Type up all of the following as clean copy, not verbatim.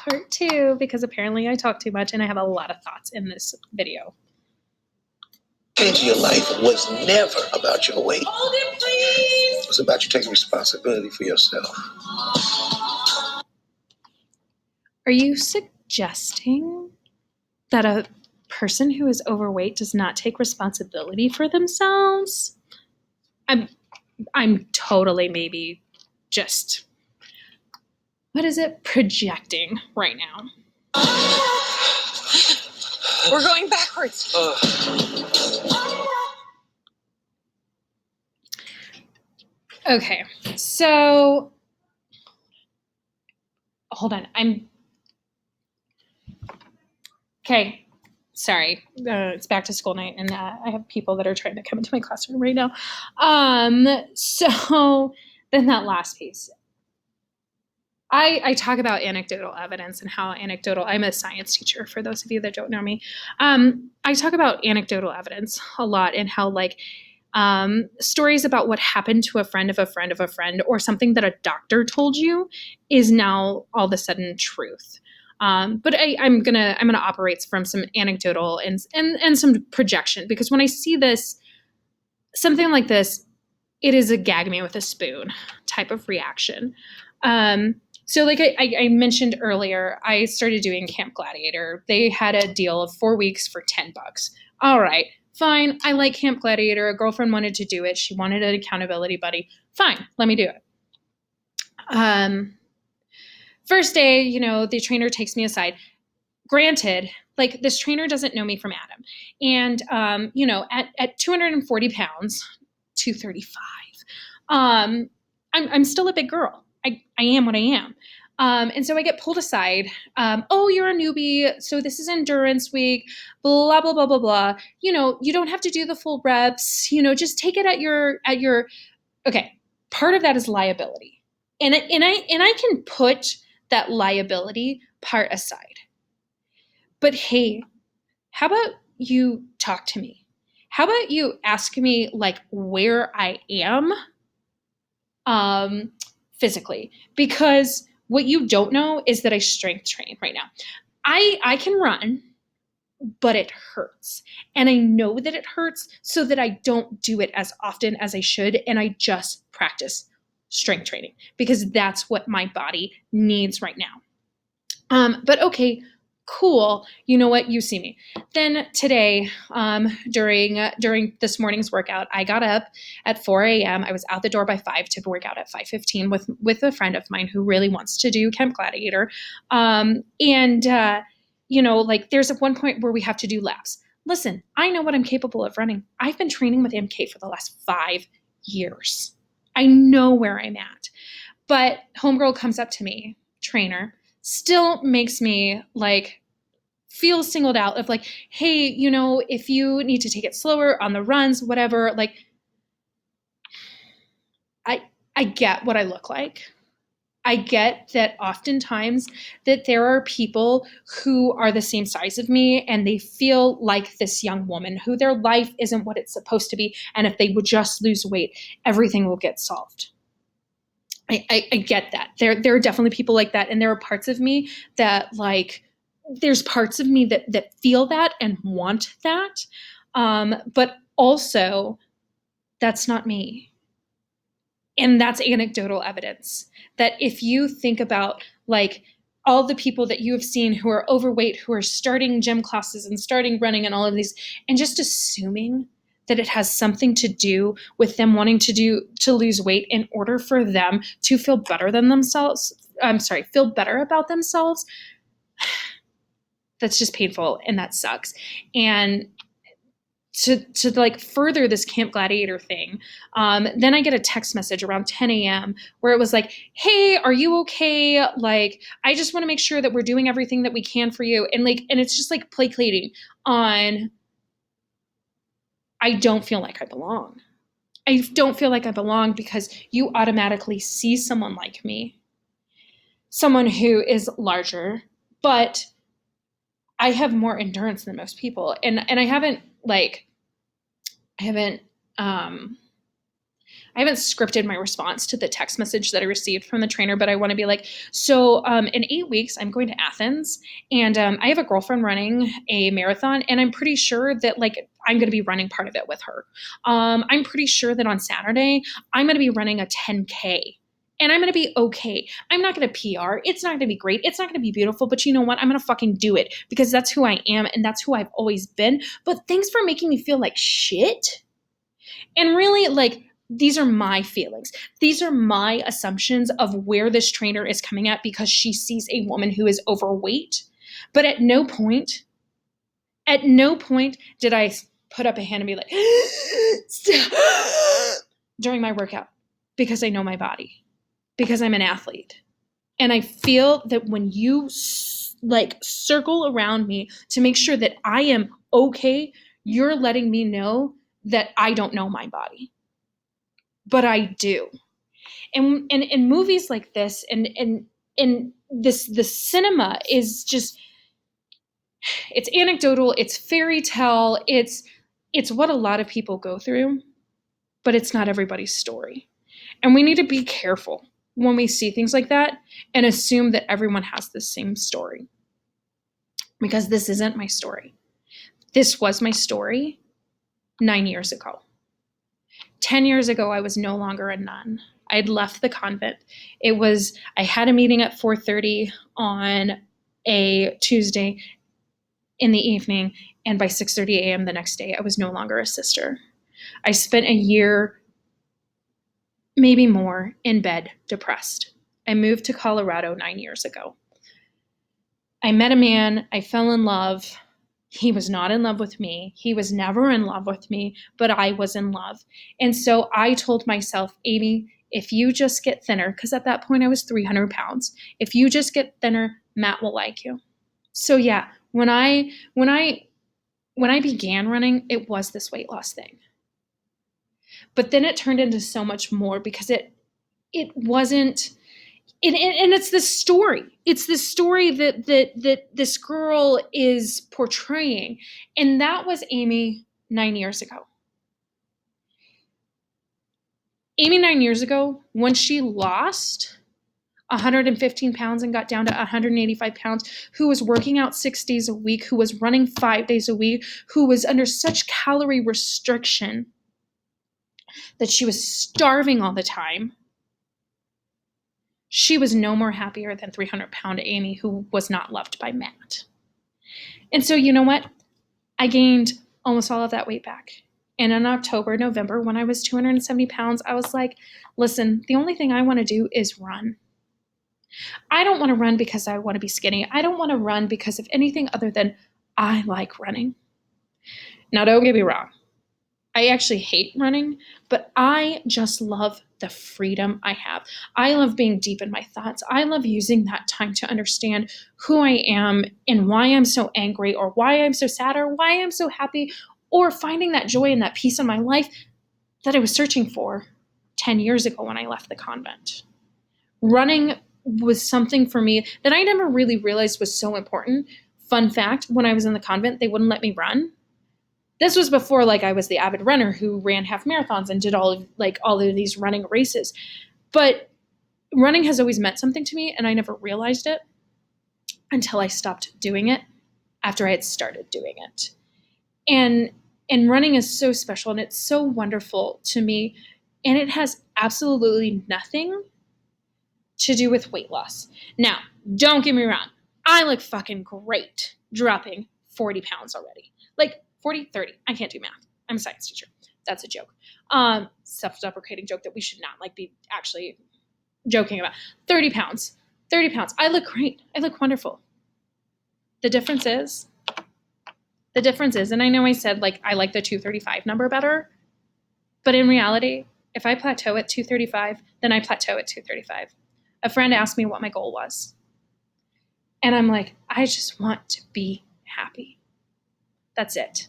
part 2 because apparently I talk too much and I have a lot of thoughts in this video. Change your life was never about your weight. Hold it, please. It was about you taking responsibility for yourself. Are you suggesting that a person who is overweight does not take responsibility for themselves? I'm totally maybe just, projecting right now. We're going backwards. Okay, so hold on. Okay. Sorry, it's back to school night, and I have people that are trying to come into my classroom right now. So then that last piece. I talk about anecdotal evidence and how anecdotal, I'm a science teacher for those of you that don't know me. I talk about anecdotal evidence a lot and how stories about what happened to a friend of a friend of a friend or something that a doctor told you is now all of a sudden truth. But I'm gonna operate from some anecdotal and some projection, because when I see this, something like this, it is a gag me with a spoon type of reaction. So like I mentioned earlier, I started doing Camp Gladiator. They had a deal of 4 weeks for $10. All right, fine. I like Camp Gladiator. A girlfriend wanted to do it. She wanted an accountability buddy. Fine, let me do it. First day, the trainer takes me aside. Granted, this trainer doesn't know me from Adam. And, at 240 pounds, 235, I'm still a big girl. I am what I am. And so I get pulled aside. Oh, you're a newbie. So this is endurance week, blah, blah, blah, blah, blah. You don't have to do the full reps, just take it at your, okay. Part of that is liability. And I can put that liability part aside. But hey, how about you talk to me? How about you ask me where I am physically? Because what you don't know is that I strength train right now. I can run, but it hurts. And I know that it hurts so that I don't do it as often as I should. And I just practice strength training because that's what my body needs right now. But okay, cool. You know what? You see me. Then today, during this morning's workout, I got up at 4 a.m. I was out the door by 5 to work out at 5:15 with a friend of mine who really wants to do Camp Gladiator. There's one point where we have to do laps. Listen, I know what I'm capable of running. I've been training with MK for the last 5 years. I know where I'm at. But homegirl comes up to me, trainer, still makes me feel singled out of hey, if you need to take it slower on the runs, whatever, I get what I look like. I get that oftentimes that there are people who are the same size of me and they feel like this young woman who their life isn't what it's supposed to be. And if they would just lose weight, everything will get solved. I get that. There are definitely people like that. And there are parts of me that there's parts of me that feel that and want that. But also that's not me. And that's anecdotal evidence that if you think about all the people that you have seen who are overweight, who are starting gym classes and starting running and all of these, and just assuming that it has something to do with them wanting to lose weight in order for them to feel better about themselves. That's just painful and that sucks. And to further this Camp Gladiator thing, then I get a text message around 10 a.m. where it was hey, are you okay? I just want to make sure that we're doing everything that we can for you. And and it's just placating on, I don't feel like I belong. I don't feel like I belong because you automatically see someone like me, someone who is larger, but I have more endurance than most people. And I haven't I haven't scripted my response to the text message that I received from the trainer, but I want to be like, so in 8 weeks, I'm going to Athens, and I have a girlfriend running a marathon, and I'm pretty sure that like I'm going to be running part of it with her. I'm pretty sure that on Saturday, I'm going to be running a 10K. And I'm going to be okay. I'm not going to PR. It's not going to be great. It's not going to be beautiful. But you know what? I'm going to fucking do it because that's who I am and that's who I've always been. But thanks for making me feel like shit. And really, like, these are my feelings. These are my assumptions of where this trainer is coming at because she sees a woman who is overweight. But at no point did I put up a hand and be like, stop during my workout because I know my body. Because I'm an athlete. And I feel that when you like circle around me to make sure that I am okay, you're letting me know that I don't know my body. But I do. And in movies like this and this the cinema is just, it's anecdotal, it's fairy tale, it's what a lot of people go through, but it's not everybody's story. And we need to be careful when we see things like that and assume that everyone has the same story. Because this isn't my story. This was my story 9 years ago. 10 years ago, I was no longer a nun. I had left the convent. I had a meeting at 4:30 on a Tuesday in the evening, and by 6:30 a.m. the next day, I was no longer a sister. I spent a year, maybe more, in bed, depressed. I moved to Colorado 9 years ago. I met a man, I fell in love. He was not in love with me. He was never in love with me, but I was in love. And so I told myself, Amy, if you just get thinner, because at that point I was 300 pounds, if you just get thinner, Matt will like you. So yeah, when I began running, it was this weight loss thing. But then it turned into so much more because it wasn't, and it's this story. It's this story that this girl is portraying. And that was Amy 9 years ago. Amy 9 years ago, when she lost 115 pounds and got down to 185 pounds, who was working out 6 days a week, who was running 5 days a week, who was under such calorie restriction that she was starving all the time, she was no more happier than 300-pound Amy, who was not loved by Matt. And so, you know what? I gained almost all of that weight back. And in October, November, when I was 270 pounds, I was like, listen, the only thing I want to do is run. I don't want to run because I want to be skinny. I don't want to run because of anything other than I like running. Now, don't get me wrong. I actually hate running, but I just love the freedom I have. I love being deep in my thoughts. I love using that time to understand who I am and why I'm so angry or why I'm so sad or why I'm so happy, or finding that joy and that peace in my life that I was searching for 10 years ago when I left the convent. Running was something for me that I never really realized was so important. Fun fact, when I was in the convent, they wouldn't let me run. This was before like I was the avid runner who ran half marathons and did all of these running races. But running has always meant something to me, and I never realized it until I stopped doing it after I had started doing it. And running is so special and it's so wonderful to me, and it has absolutely nothing to do with weight loss. Now, don't get me wrong. I look fucking great dropping 40 pounds already. Like 40, 30. I can't do math. I'm a science teacher. That's a joke. Self-deprecating joke that we should not be actually joking about. 30 pounds. 30 pounds. I look great. I look wonderful. The difference is, and I know I said I like the 235 number better, but in reality, if I plateau at 235, then I plateau at 235. A friend asked me what my goal was. And I'm like, I just want to be happy. That's it.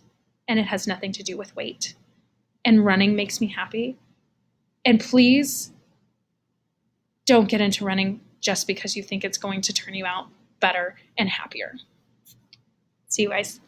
And it has nothing to do with weight. And running makes me happy. And please don't get into running just because you think it's going to turn you out better and happier. See you guys.